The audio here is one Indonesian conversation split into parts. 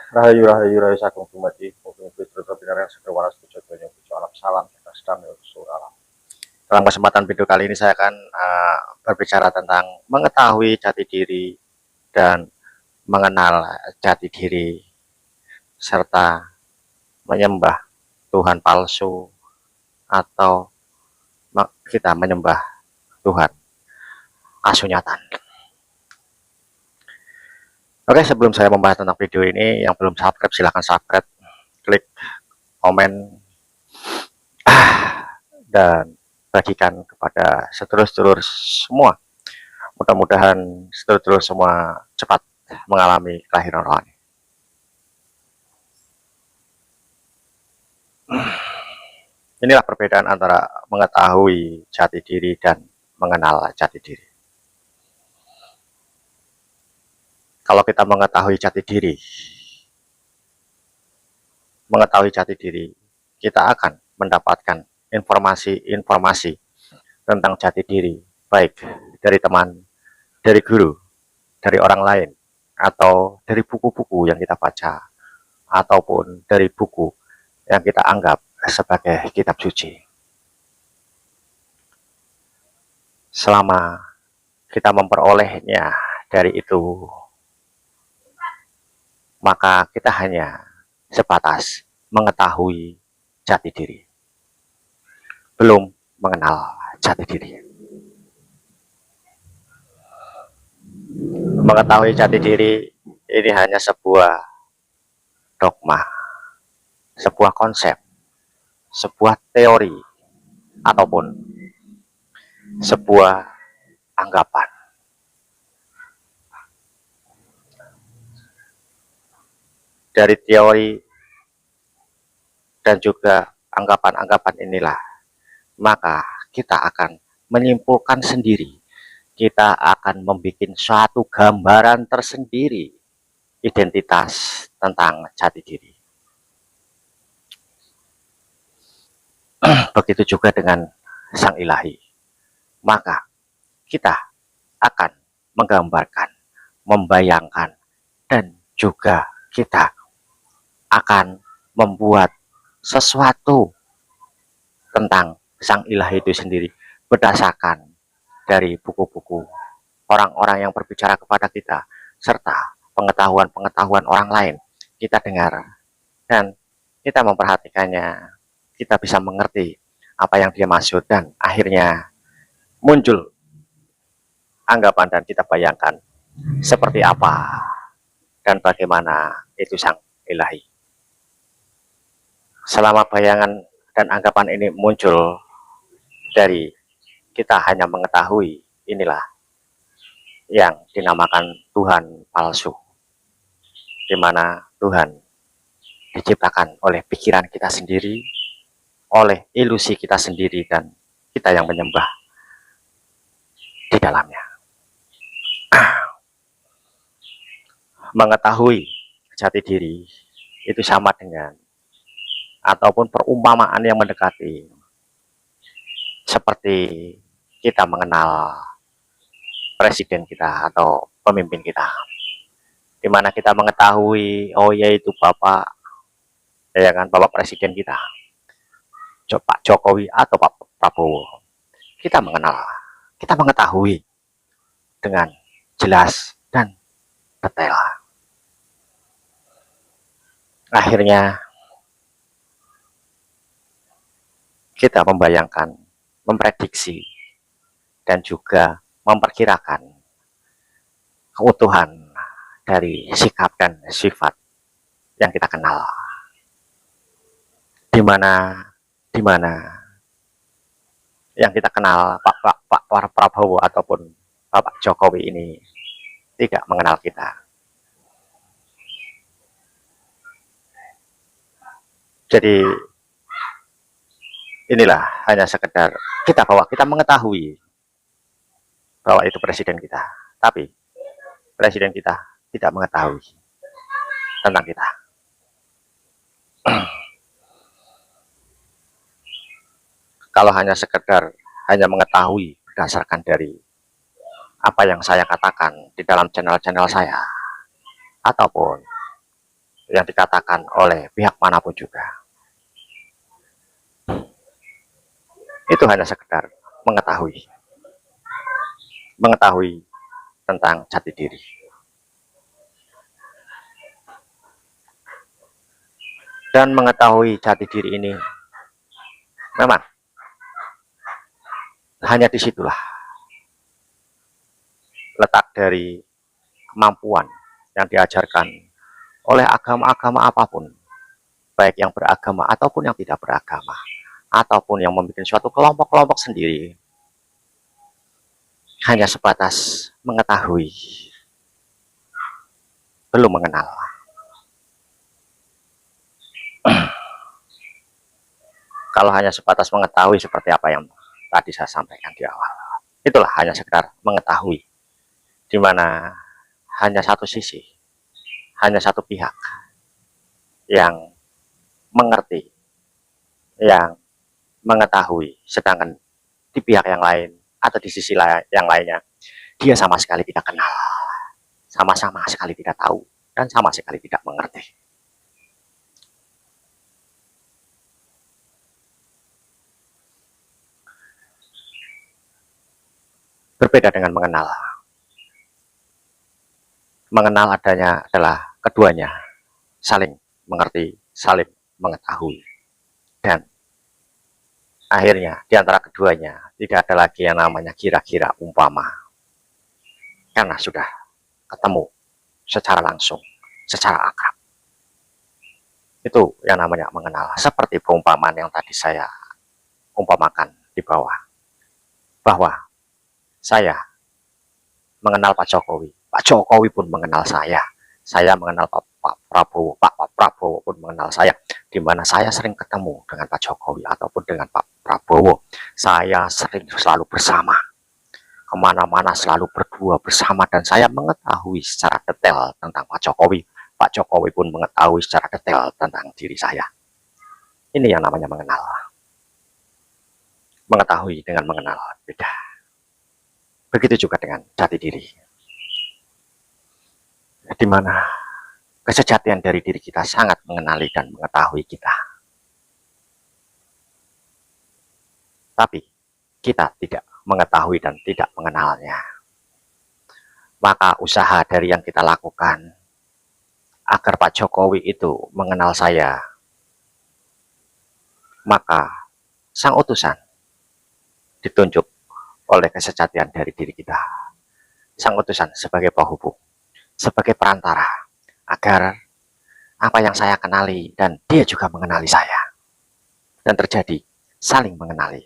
Rahayu Rahayu Rahayu Sagung Dumadi Mungkin Fitri Binarang Seger Waras Pujo Donya Pujo Alam Salam Cerdas Damai Usul Alam. Dalam kesempatan video kali ini saya akan berbicara tentang mengetahui jati diri dan mengenal jati diri serta menyembah Tuhan palsu atau kita menyembah Tuhan kasunyatan. Oke, sebelum saya membahas tentang video ini, yang belum subscribe silahkan subscribe, klik komen, dan bagikan kepada sedulur-sedulur semua. Mudah-mudahan sedulur-sedulur semua cepat mengalami kelahiran rohani. Inilah perbedaan antara mengetahui jati diri dan mengenal jati diri. Kalau kita mengetahui jati diri, kita akan mendapatkan informasi-informasi tentang jati diri, baik dari teman, dari guru, dari orang lain, atau dari buku-buku yang kita baca, ataupun dari buku yang kita anggap sebagai kitab suci. Selama kita memperolehnya dari itu, maka kita hanya sebatas mengetahui jati diri, belum mengenal jati diri. Mengetahui jati diri ini hanya sebuah dogma, sebuah konsep, sebuah teori, ataupun sebuah anggapan. Dari teori dan juga anggapan-anggapan inilah, maka kita akan menyimpulkan sendiri, kita akan membuat suatu gambaran tersendiri identitas tentang jati diri. Begitu juga dengan Sang Ilahi, maka kita akan menggambarkan, membayangkan, dan juga kita akan membuat sesuatu tentang Sang Ilahi itu sendiri berdasarkan dari buku-buku orang-orang yang berbicara kepada kita, serta pengetahuan-pengetahuan orang lain kita dengar, dan kita memperhatikannya, kita bisa mengerti apa yang dia maksud, dan akhirnya muncul anggapan dan kita bayangkan seperti apa dan bagaimana itu Sang Ilahi. Selama bayangan dan anggapan ini muncul dari kita hanya mengetahui, inilah yang dinamakan Tuhan palsu, di mana Tuhan diciptakan oleh pikiran kita sendiri, oleh ilusi kita sendiri, dan kita yang menyembah di dalamnya. Mengetahui jati diri itu sama dengan, ataupun perumpamaan yang mendekati, seperti kita mengenal presiden kita atau pemimpin kita, di mana kita mengetahui, oh yaitu Bapak, ya kan, Bapak Presiden kita, Pak Jokowi atau Pak Prabowo. Kita mengenal, kita mengetahui dengan jelas dan detail. Akhirnya kita membayangkan, memprediksi, dan juga memperkirakan keutuhan dari sikap dan sifat yang kita kenal. Di mana yang kita kenal Pak Prabowo ataupun Bapak Jokowi ini tidak mengenal kita. Jadi inilah hanya sekedar kita mengetahui bahwa itu presiden kita, tapi presiden kita tidak mengetahui tentang kita. Kalau hanya sekedar mengetahui berdasarkan dari apa yang saya katakan di dalam channel-channel saya, ataupun yang dikatakan oleh pihak manapun juga. Itu hanya sekedar mengetahui tentang jati diri. Dan mengetahui jati diri ini memang hanya disitulah letak dari kemampuan yang diajarkan oleh agama-agama apapun, baik yang beragama ataupun yang tidak beragama, ataupun yang membuat suatu kelompok-kelompok sendiri, hanya sebatas mengetahui, belum mengenal. Kalau hanya sebatas mengetahui seperti apa yang tadi saya sampaikan di awal, itulah hanya sekedar mengetahui, di mana hanya satu sisi, hanya satu pihak yang mengerti, yang mengetahui, sedangkan di pihak yang lain atau di sisi yang lainnya, dia sama sekali tidak kenal, sama-sama sekali tidak tahu, dan sama sekali tidak mengerti. Berbeda dengan mengenal. Mengenal adanya adalah keduanya saling mengerti, saling mengetahui. Dan akhirnya di antara keduanya tidak ada lagi yang namanya kira-kira umpama. Karena sudah ketemu secara langsung, secara akrab. Itu yang namanya mengenal. Seperti perumpamaan yang tadi saya umpamakan di bawah. Bahwa saya mengenal Pak Jokowi. Pak Jokowi pun mengenal saya. Saya mengenal Pak Prabowo. Pak Prabowo pun mengenal saya. Di mana saya sering ketemu dengan Pak Jokowi ataupun dengan Pak Prabowo. Saya sering selalu bersama. Kemana-mana selalu berdua bersama. Dan saya mengetahui secara detail tentang Pak Jokowi. Pak Jokowi pun mengetahui secara detail tentang diri saya. Ini yang namanya mengenal. Mengetahui dengan mengenal beda. Begitu juga dengan jati diri. Di mana kesejatian dari diri kita sangat mengenali dan mengetahui kita. Tapi kita tidak mengetahui dan tidak mengenalnya. Maka usaha dari yang kita lakukan agar Pak Jokowi itu mengenal saya, maka sang utusan ditunjuk oleh kesejatian dari diri kita. Sang utusan sebagai penghubung, sebagai perantara, agar apa yang saya kenali dan dia juga mengenali saya. Dan terjadi saling mengenali.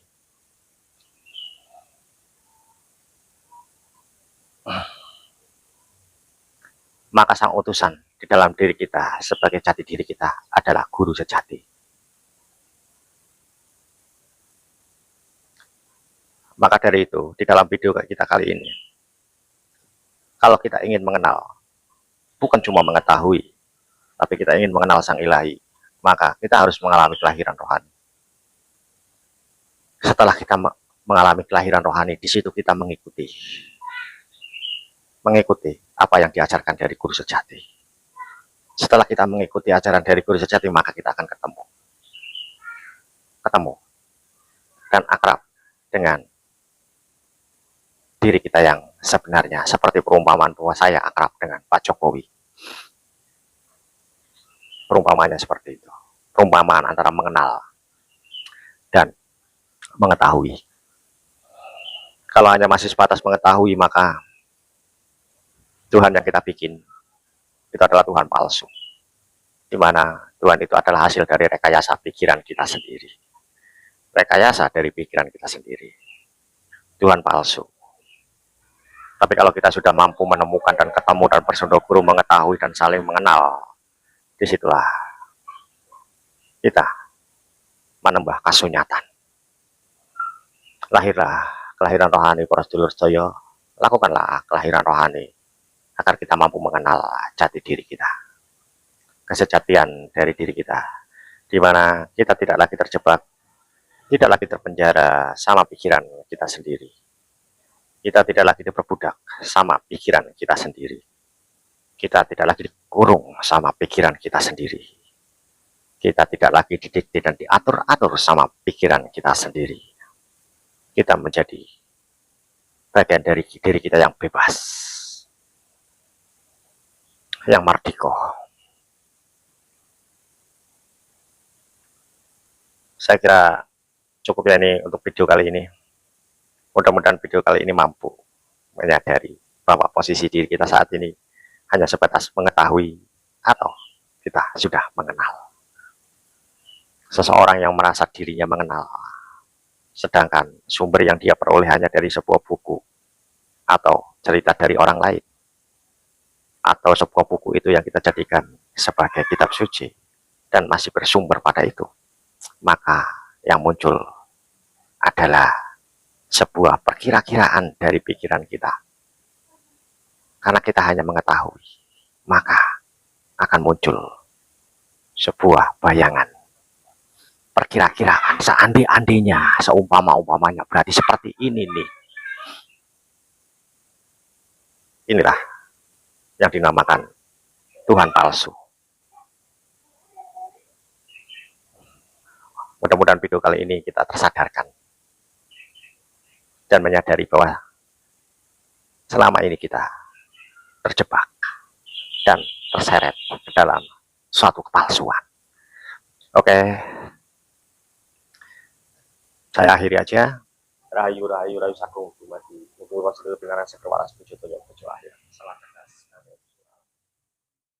Maka sang utusan di dalam diri kita sebagai jati diri kita adalah guru sejati. Maka dari itu, di dalam video kita kali ini, kalau kita ingin mengenal, bukan cuma mengetahui, tapi kita ingin mengenal sang ilahi, maka kita harus mengalami kelahiran rohani. Setelah kita mengalami kelahiran rohani, di situ kita mengikuti apa yang diajarkan dari guru sejati. Setelah kita mengikuti ajaran dari guru sejati, maka kita akan ketemu dan akrab dengan diri kita yang sebenarnya, seperti perumpamaan bahwa saya akrab dengan Pak Jokowi. Perumpamaannya seperti itu. Perumpamaan antara mengenal dan mengetahui. Kalau hanya masih sebatas mengetahui, maka Tuhan yang kita bikin itu adalah Tuhan palsu. Di mana Tuhan itu adalah hasil dari rekayasa pikiran kita sendiri. Rekayasa dari pikiran kita sendiri. Tuhan palsu. Tapi kalau kita sudah mampu menemukan dan ketemu dan bersendoguru mengetahui dan saling mengenal, disitulah kita menambah kasunyatan. Lahirlah kelahiran rohani para sedulur sedaya, lakukanlah kelahiran rohani agar kita mampu mengenal jati diri kita, kesejatian dari diri kita, di mana kita tidak lagi terjebak, tidak lagi terpenjara sama pikiran kita sendiri. Kita tidak lagi diperbudak sama pikiran kita sendiri. Kita tidak lagi dikurung sama pikiran kita sendiri. Kita tidak lagi didikte dan diatur-atur sama pikiran kita sendiri. Kita menjadi bagian dari diri kita yang bebas, yang mardiko. Saya kira cukup ya ini untuk video kali ini. Mudah-mudahan video kali ini mampu menyadari bahwa posisi diri kita saat ini hanya sebatas mengetahui atau kita sudah mengenal. Seseorang yang merasa dirinya mengenal, sedangkan sumber yang dia peroleh hanya dari sebuah buku atau cerita dari orang lain, atau sebuah buku itu yang kita jadikan sebagai kitab suci dan masih bersumber pada itu, maka yang muncul adalah sebuah perkira-kiraan dari pikiran kita. Karena kita hanya mengetahui, maka akan muncul sebuah bayangan, perkira-kiraan, seandai-andainya, seumpama-umpamanya, berarti seperti ini nih. Inilah yang dinamakan Tuhan palsu. Mudah-mudahan video kali ini kita tersadarkan dan menyadari bahwa selama ini kita terjebak dan terseret ke dalam suatu kepalsuan. Oke, saya akhiri aja. Rahayu, rahayu, rahayu sagung dumadi. Mugi wastu pingaran sekewaras puji toyo puji akhir. Selamat.